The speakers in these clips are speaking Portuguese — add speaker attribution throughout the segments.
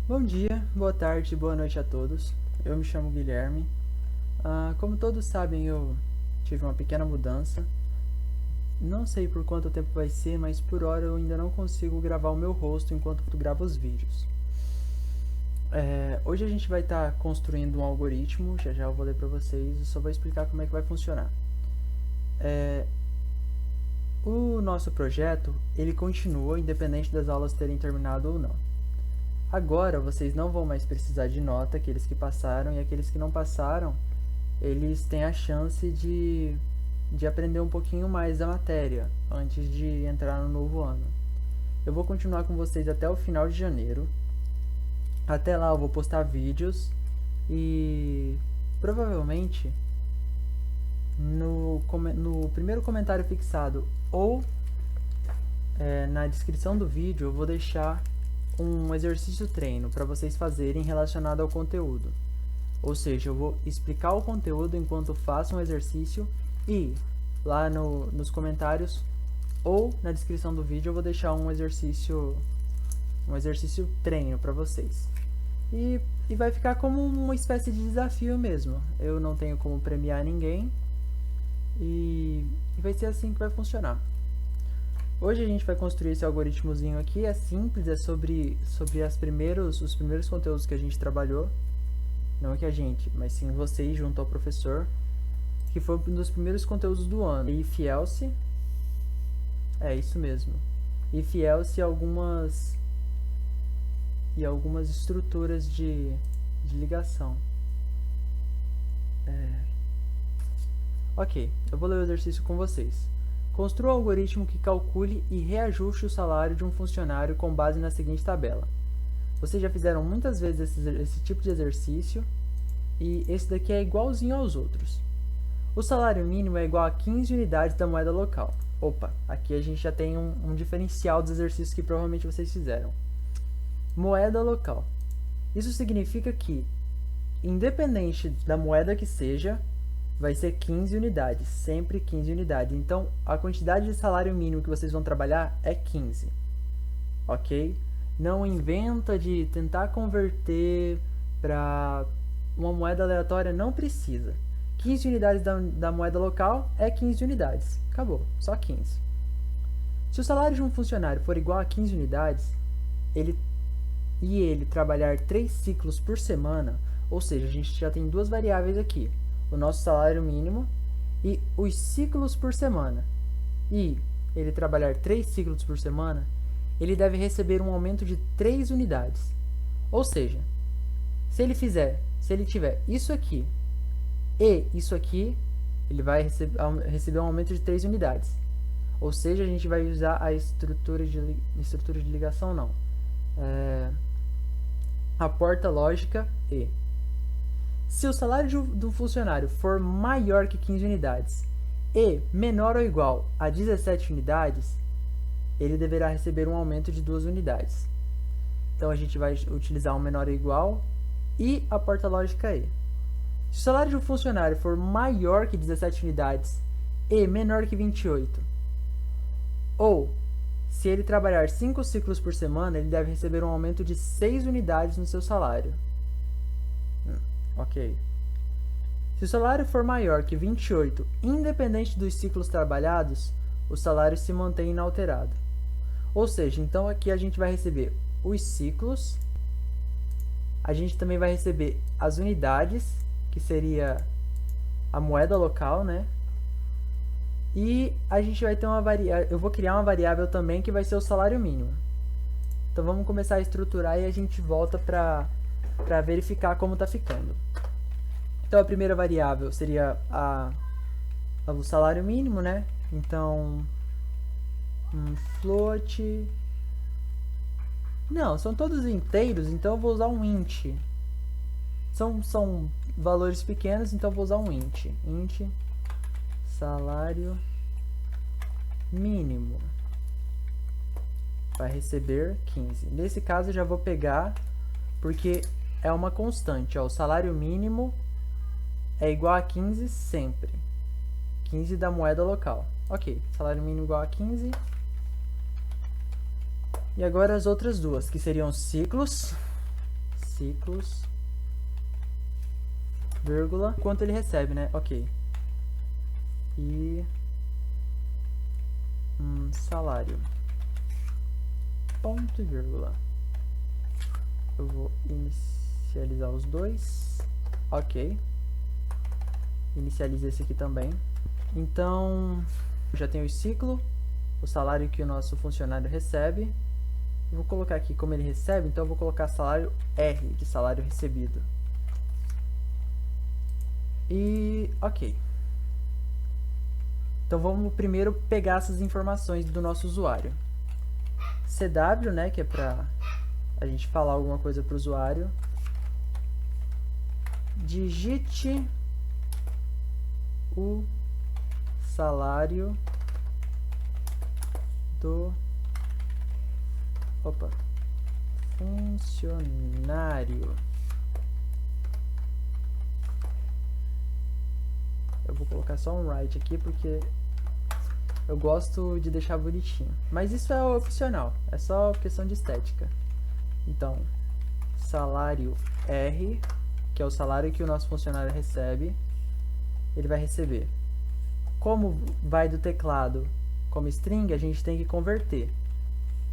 Speaker 1: Bom dia, boa tarde, boa noite a todos. Eu me chamo Guilherme. Como todos sabem, eu tive uma pequena mudança. Não sei por quanto tempo vai ser, mas por hora eu ainda não consigo gravar o meu rosto enquanto eu gravo os vídeos. Hoje a gente vai estar construindo um algoritmo, já já eu vou ler para vocês, eu só vou explicar como é que vai funcionar. O nosso projeto, ele continua independente das aulas terem terminado ou não. Agora vocês não vão mais precisar de nota, aqueles que passaram, e aqueles que não passaram, eles têm a chance de aprender um pouquinho mais da matéria antes de entrar no novo ano. Eu vou continuar com vocês até o final de janeiro. Até lá eu vou postar vídeos e provavelmente no primeiro comentário fixado ou na descrição do vídeo eu vou deixar um exercício treino para vocês fazerem relacionado ao conteúdo. Ou seja, eu vou explicar o conteúdo enquanto faço um exercício e lá nos comentários ou na descrição do vídeo eu vou deixar um exercício treino para vocês. E vai ficar como uma espécie de desafio mesmo. Eu não tenho como premiar ninguém e vai ser assim que vai funcionar. Hoje a gente vai construir esse algoritmozinho aqui, é simples, é sobre os primeiros conteúdos que a gente trabalhou. Não que a gente, mas sim vocês junto ao professor, que foi um dos primeiros conteúdos do ano. If else, é isso mesmo. If else e algumas estruturas de ligação. Ok, eu vou ler o exercício com vocês. Construa um algoritmo que calcule e reajuste o salário de um funcionário com base na seguinte tabela. Vocês já fizeram muitas vezes esse tipo de exercício e esse daqui é igualzinho aos outros. O salário mínimo é igual a 15 unidades da moeda local. Opa, aqui a gente já tem um diferencial dos exercícios que provavelmente vocês fizeram. Moeda local. Isso significa que, independente da moeda que seja, vai ser 15 unidades, sempre 15 unidades. Então, a quantidade de salário mínimo que vocês vão trabalhar é 15, ok? Não inventa de tentar converter para uma moeda aleatória, não precisa. 15 unidades da moeda local é 15 unidades, acabou, só 15. Se o salário de um funcionário for igual a 15 unidades, ele trabalhar 3 ciclos por semana, ou seja, a gente já tem duas variáveis aqui, o nosso salário mínimo e os ciclos por semana, e ele trabalhar 3 ciclos por semana, ele deve receber um aumento de 3 unidades. Ou seja, se ele tiver isso aqui e isso aqui, ele vai receber um aumento de 3 unidades. Ou seja, a gente vai usar a estrutura de ligação, não. A porta lógica E. Se o salário do funcionário for maior que 15 unidades e menor ou igual a 17 unidades, ele deverá receber um aumento de 2 unidades. Então a gente vai utilizar um menor ou igual e a porta lógica E. Se o salário de um funcionário for maior que 17 unidades e menor que 28, ou se ele trabalhar 5 ciclos por semana, ele deve receber um aumento de 6 unidades no seu salário. Ok. Se o salário for maior que 28, independente dos ciclos trabalhados, o salário se mantém inalterado. Ou seja, então aqui a gente vai receber os ciclos, a gente também vai receber as unidades, que seria a moeda local, né? E a gente vai ter eu vou criar uma variável também que vai ser o salário mínimo. Então vamos começar a estruturar e a gente volta para verificar como está ficando. Então a primeira variável seria o salário mínimo, né? Então, float... Não, são todos inteiros, então eu vou usar um int. São valores pequenos, então eu vou usar um int. Int salário mínimo vai receber 15. Nesse caso eu já vou pegar, porque é uma constante, ó, o salário mínimo é igual a 15 sempre. 15 da moeda local. Ok, salário mínimo igual a 15. E agora as outras duas, que seriam ciclos ciclos, vírgula, quanto ele recebe, né? Ok. E salário, ponto e vírgula. Eu vou inicializar os dois. Ok. Inicializa esse aqui também. Então, já tenho o ciclo, o salário que o nosso funcionário recebe. Eu vou colocar aqui como ele recebe, então eu vou colocar salário R, de salário recebido. E, ok. Então vamos primeiro pegar essas informações do nosso usuário. CW, né, que é para a gente falar alguma coisa para o usuário. Digite o salário do funcionário. Eu vou colocar só um write aqui porque eu gosto de deixar bonitinho. Mas isso é opcional, é só questão de estética. Então, salário R, que é o salário que o nosso funcionário recebe, ele vai receber. Como vai do teclado como string, a gente tem que converter.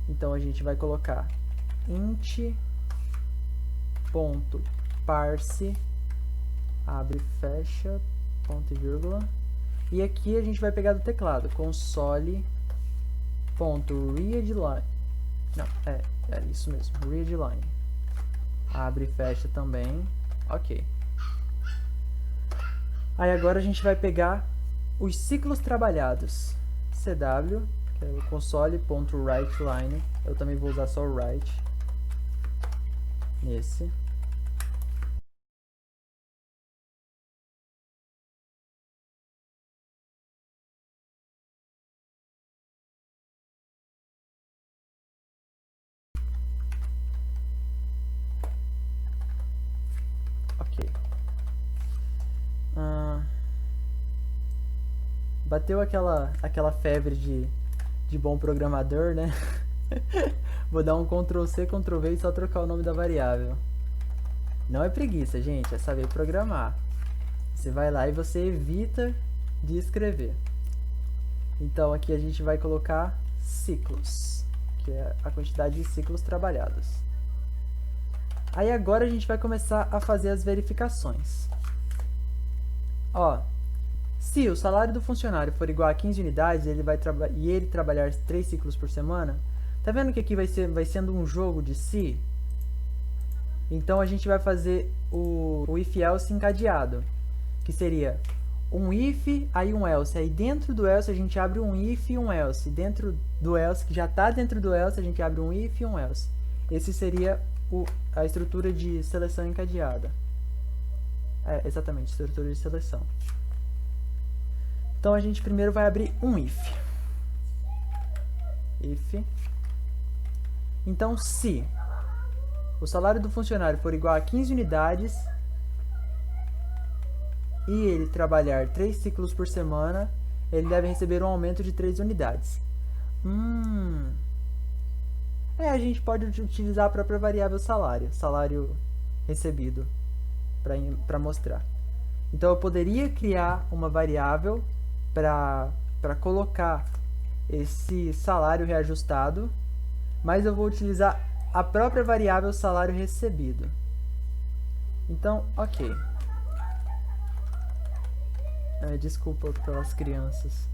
Speaker 1: Então, a gente vai colocar int.parse, abre e fecha, ponto e vírgula. E aqui a gente vai pegar do teclado, console.readline. Não, é isso mesmo, readline. Abre e fecha também, ok. Aí agora a gente vai pegar os ciclos trabalhados. CW, que é o console.writeLine. Eu também vou usar só o write nesse. Ok. Bateu aquela febre de bom programador, né? Vou dar um Ctrl+C, Ctrl+V e só trocar o nome da variável. Não é preguiça, gente, é saber programar. Você vai lá e você evita de escrever. Então aqui a gente vai colocar ciclos, que é a quantidade de ciclos trabalhados. Aí agora a gente vai começar a fazer as verificações. Ó, se o salário do funcionário for igual a 15 unidades e ele trabalhar 3 ciclos por semana, tá vendo que aqui vai sendo um jogo de se? Então a gente vai fazer o if-else encadeado, que seria um if, aí um else. Aí dentro do else a gente abre um if e um else. Dentro do else, que já está dentro do else, a gente abre um if e um else. Esse seria a estrutura de seleção encadeada. É, exatamente, estrutura de seleção. Então a gente primeiro vai abrir um if. If. Então se o salário do funcionário for igual a 15 unidades e ele trabalhar 3 ciclos por semana, ele deve receber um aumento de 3 unidades. A gente pode utilizar a própria variável salário recebido, para mostrar. Então eu poderia criar uma variável para colocar esse salário reajustado, mas eu vou utilizar a própria variável salário recebido. Então, ok. Desculpa pelas crianças.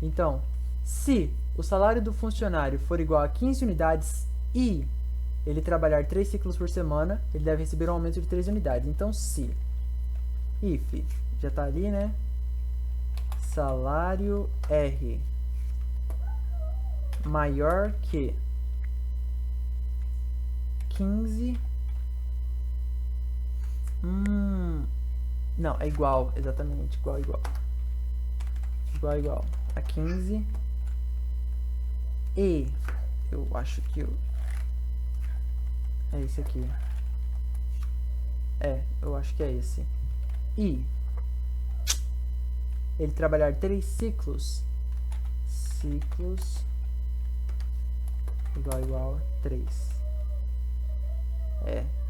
Speaker 1: Então, se o salário do funcionário for igual a 15 unidades e ele trabalhar 3 ciclos por semana, ele deve receber um aumento de 3 unidades. Então, se if, já está ali, né? Salário R maior que 15. Não, é igual, exatamente, igual a 15. E eu acho que é esse aqui. Eu acho que é esse. E ele trabalhar 3 ciclos igual a 3.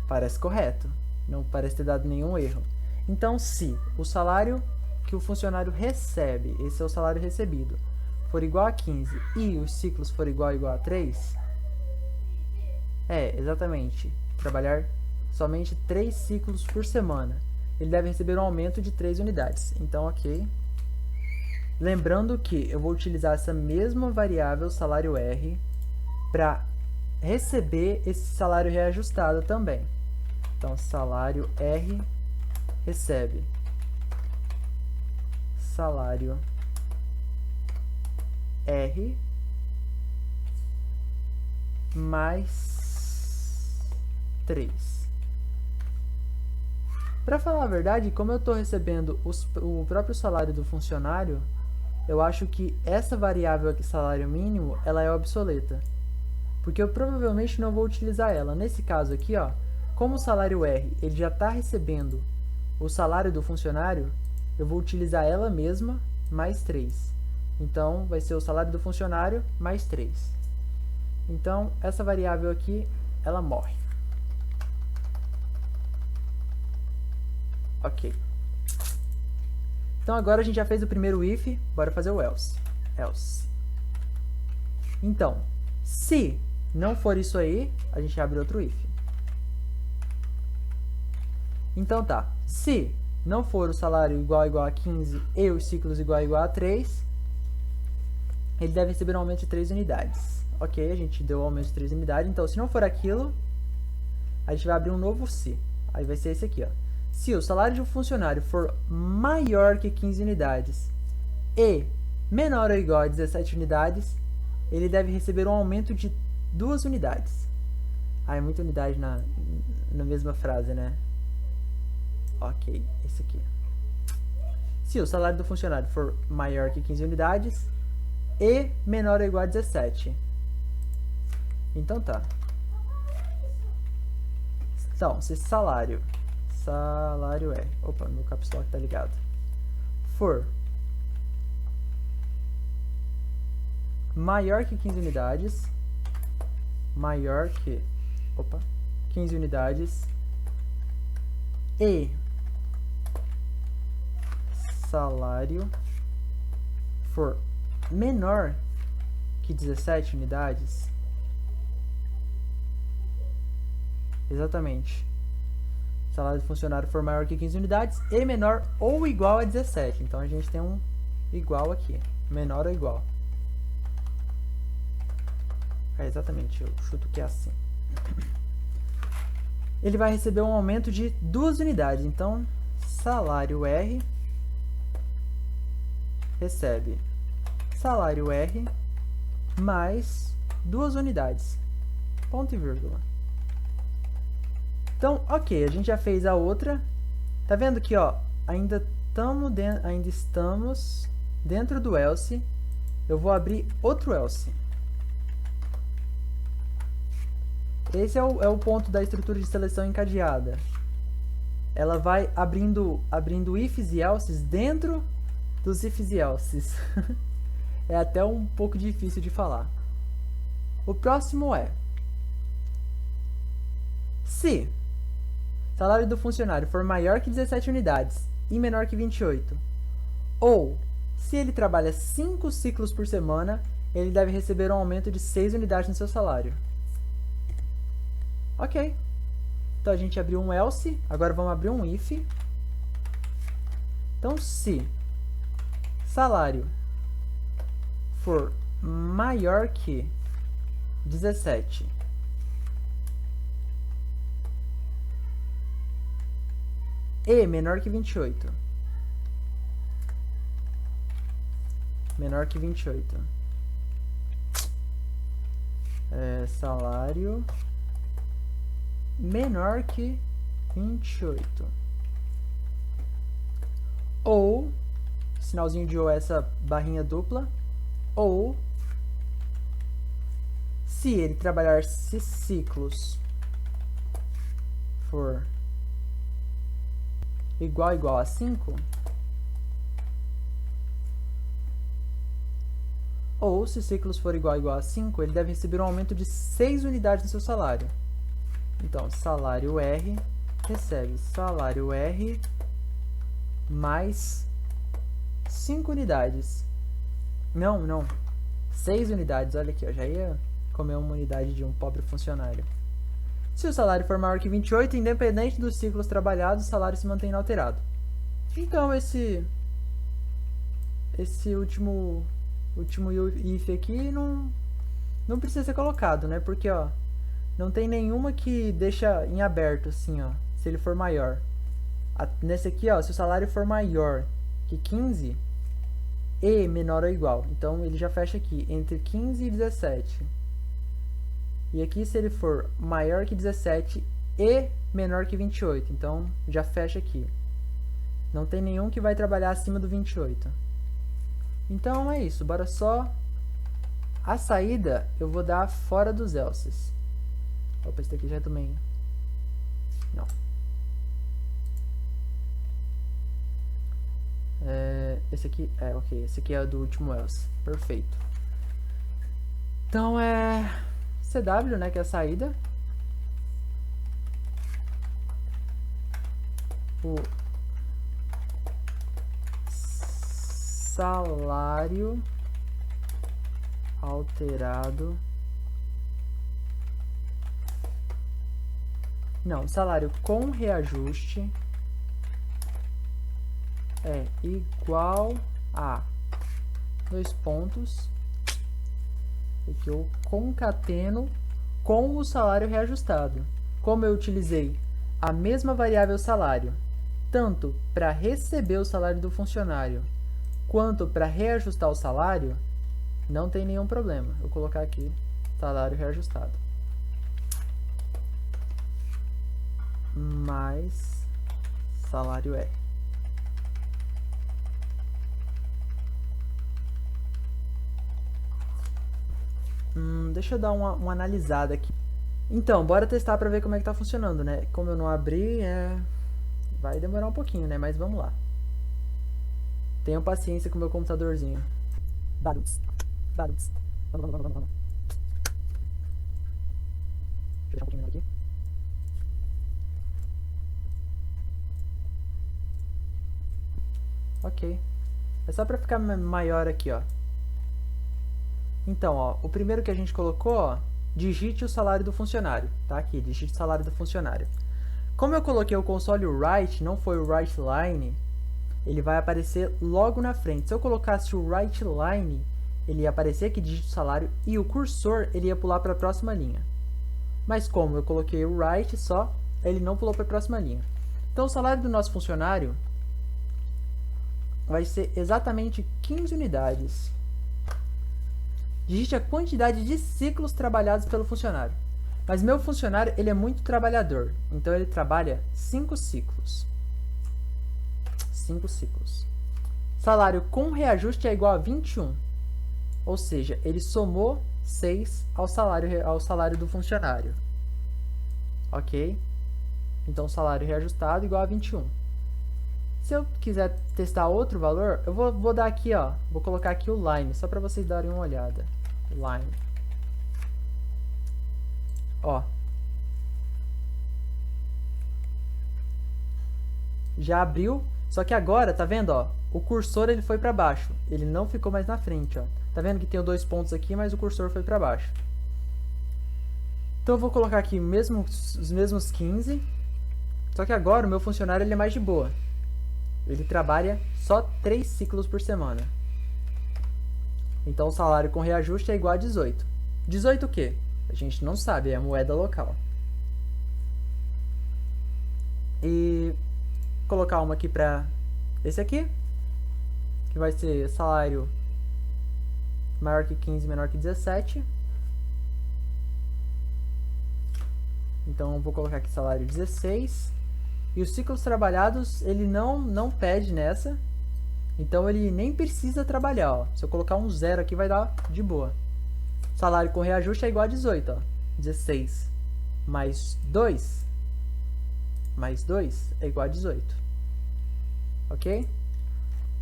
Speaker 1: Parece correto. Não parece ter dado nenhum erro. Então, se o salário que o funcionário recebe, esse é o salário recebido, for igual a 15 e os ciclos for igual a 3, exatamente, trabalhar somente 3 ciclos por semana, ele deve receber um aumento de 3 unidades. Então, ok. Lembrando que eu vou utilizar essa mesma variável, salário R, para receber esse salário reajustado também. Então, salário R recebe salário R mais 3. Para falar a verdade, como eu estou recebendo o próprio salário do funcionário, eu acho que essa variável aqui, salário mínimo, ela é obsoleta. Porque eu provavelmente não vou utilizar ela. Nesse caso aqui, ó, como o salário R ele já está recebendo o salário do funcionário, eu vou utilizar ela mesma mais 3. Então, vai ser o salário do funcionário mais 3. Então, essa variável aqui, ela morre. Ok. Então, agora a gente já fez o primeiro if, bora fazer o else. Else. Então, se não for isso aí, a gente abre outro if. Então tá, se não for o salário igual a 15 e os ciclos igual a 3, ele deve receber um aumento de 3 unidades. Ok, a gente deu um aumento de 3 unidades, então se não for aquilo, a gente vai abrir um novo se. Aí vai ser esse aqui, ó. Se o salário de um funcionário for maior que 15 unidades e menor ou igual a 17 unidades, ele deve receber um aumento de 2 unidades. Ah, é muita unidade na mesma frase, né? Ok, esse aqui. Se o salário do funcionário for maior que 15 unidades e menor ou igual a 17. Então tá. Então, se salário é... Opa, meu caps lock tá ligado. For maior que 15 unidades, maior que 15 unidades e salário for menor que 17 unidades, exatamente, salário do funcionário for maior que 15 unidades e menor ou igual a 17. Então a gente tem um igual aqui, menor ou igual. Exatamente, eu chuto que é assim. Ele vai receber um aumento de 2 unidades. Então, salário R recebe salário R mais 2 unidades. Ponto e vírgula. Então, ok, a gente já fez a outra. Tá vendo que, ó, ainda estamos dentro do else. Eu vou abrir outro else. Esse é o ponto da estrutura de seleção encadeada. Ela vai abrindo ifs e elses dentro dos ifs e elses. É até um pouco difícil de falar. O próximo é: se o salário do funcionário for maior que 17 unidades e menor que 28, ou se ele trabalha 5 ciclos por semana, ele deve receber um aumento de 6 unidades no seu salário. Ok. Então a gente abriu um else, agora vamos abrir um if. Então, se salário for maior que 17 e menor que 28, salário menor que 28, ou, sinalzinho de ou, essa barrinha dupla, ou se ele trabalhar ciclos for igual a 5, ou se ciclos for igual a 5, ele deve receber um aumento de 6 unidades no seu salário. Então, salário R recebe salário R mais 5 unidades. Não. 6 unidades. Olha aqui, ó, já ia comer uma unidade de um pobre funcionário. Se o salário for maior que 28, independente dos ciclos trabalhados, o salário se mantém inalterado. Então, esse último if aqui não precisa ser colocado, né? Porque, ó, não tem nenhuma que deixa em aberto, assim, ó, se ele for maior. Nesse aqui, ó, se o salário for maior que 15 e menor ou igual, então ele já fecha aqui, entre 15 e 17. E aqui, se ele for maior que 17 e menor que 28, então já fecha aqui. Não tem nenhum que vai trabalhar acima do 28. Então é isso, bora só. A saída eu vou dar fora dos elses. Opa, esse daqui já é do main. Não. Esse aqui, ok, esse aqui é do último else. Perfeito. Então CW, né, que é a saída. O salário alterado. Não, salário com reajuste é igual a 2 pontos. Aqui eu concateno com o salário reajustado. Como eu utilizei a mesma variável salário, tanto para receber o salário do funcionário, quanto para reajustar o salário, não tem nenhum problema. Eu vou colocar aqui salário reajustado. Mais salário R. Deixa eu dar uma analisada aqui. Então, bora testar para ver como é que tá funcionando, né? Como eu não abri, vai demorar um pouquinho, né? Mas vamos lá. Tenham paciência com o meu computadorzinho. Barulhos. Vamos. Deixa eu deixar um pouquinho menor aqui. Ok. É só para ficar maior aqui, ó. Então, ó, o primeiro que a gente colocou, ó, digite o salário do funcionário. Tá aqui, digite o salário do funcionário. Como eu coloquei o console write, não foi o write line, ele vai aparecer logo na frente. Se eu colocasse o write line, ele ia aparecer aqui, digite o salário, e o cursor ele ia pular para a próxima linha. Mas como eu coloquei o write só, ele não pulou para a próxima linha. Então, o salário do nosso funcionário vai ser exatamente 15 unidades. Digite a quantidade de ciclos trabalhados pelo funcionário. Mas meu funcionário, ele é muito trabalhador. Então, ele trabalha 5 ciclos. 5 ciclos. Salário com reajuste é igual a 21. Ou seja, ele somou 6 ao salário do funcionário. Ok? Então, salário reajustado igual a 21. Se eu quiser testar outro valor, eu vou dar aqui, ó. Vou colocar aqui o line, só para vocês darem uma olhada. Line. Ó. Já abriu, só que agora, tá vendo, ó? O cursor ele foi para baixo. Ele não ficou mais na frente, ó. Tá vendo que tem 2 pontos aqui, mas o cursor foi para baixo. Então eu vou colocar aqui os mesmos 15. Só que agora o meu funcionário ele é mais de boa. Ele trabalha só 3 ciclos por semana. Então o salário com reajuste é igual a 18. 18 o quê? A gente não sabe, é a moeda local. E colocar uma aqui para esse aqui, que vai ser salário maior que 15, menor que 17. Então eu vou colocar aqui salário 16. E os ciclos trabalhados, ele não pede nessa. Então ele nem precisa trabalhar, ó. Se eu colocar um 0 aqui, vai dar de boa. Salário com reajuste é igual a 18, ó. 16 mais 2 é igual a 18. Ok?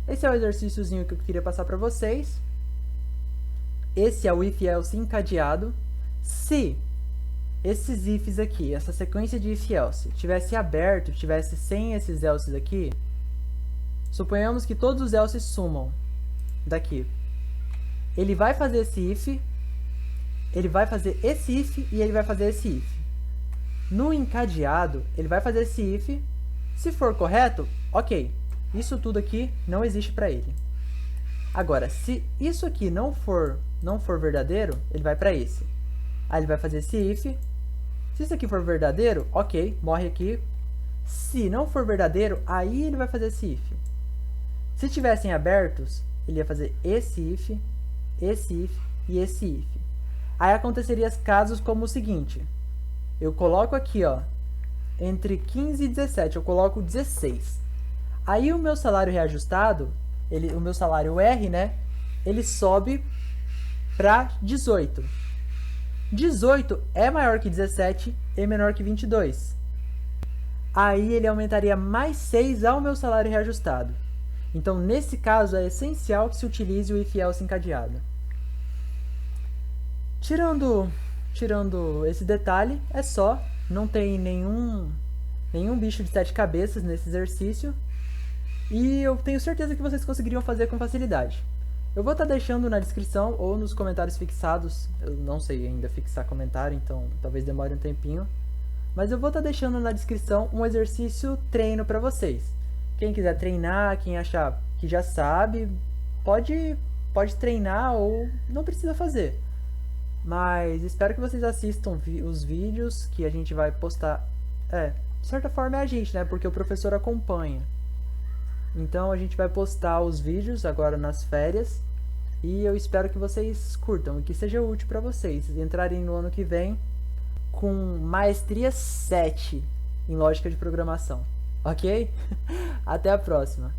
Speaker 1: Esse é o exercíciozinho que eu queria passar para vocês. Esse é o if else encadeado. Se esses ifs aqui, essa sequência de if else, tivesse aberto, tivesse sem esses elses aqui, suponhamos que todos os elses sumam daqui. Ele vai fazer esse if, ele vai fazer esse if e ele vai fazer esse if. No encadeado, ele vai fazer esse if, se for correto, ok, isso tudo aqui não existe para ele. Agora, se isso aqui não for verdadeiro, ele vai para esse. Aí ele vai fazer esse if. Se isso aqui for verdadeiro, ok, morre aqui. Se não for verdadeiro, aí ele vai fazer esse if. Se tivessem abertos, ele ia fazer esse if e esse if. Aí aconteceria casos como o seguinte. Eu coloco aqui, ó, entre 15 e 17, eu coloco 16. Aí o meu salário reajustado, o meu salário R, né, ele sobe para 18. 18 é maior que 17 e menor que 22. Aí ele aumentaria mais 6 ao meu salário reajustado. Então, nesse caso, é essencial que se utilize o if-else encadeado. Tirando esse detalhe, é só, não tem nenhum bicho de 7 cabeças nesse exercício. E eu tenho certeza que vocês conseguiriam fazer com facilidade. Eu vou estar deixando na descrição ou nos comentários fixados. Eu não sei ainda fixar comentário, então talvez demore um tempinho. Mas eu vou estar deixando na descrição um exercício treino para vocês. Quem quiser treinar, quem achar que já sabe, pode treinar ou não precisa fazer. Mas espero que vocês assistam os vídeos que a gente vai postar. De certa forma é a gente, né? Porque o professor acompanha. Então a gente vai postar os vídeos agora nas férias. E eu espero que vocês curtam e que seja útil para vocês entrarem no ano que vem com maestria 7 em lógica de programação. Ok? Até a próxima!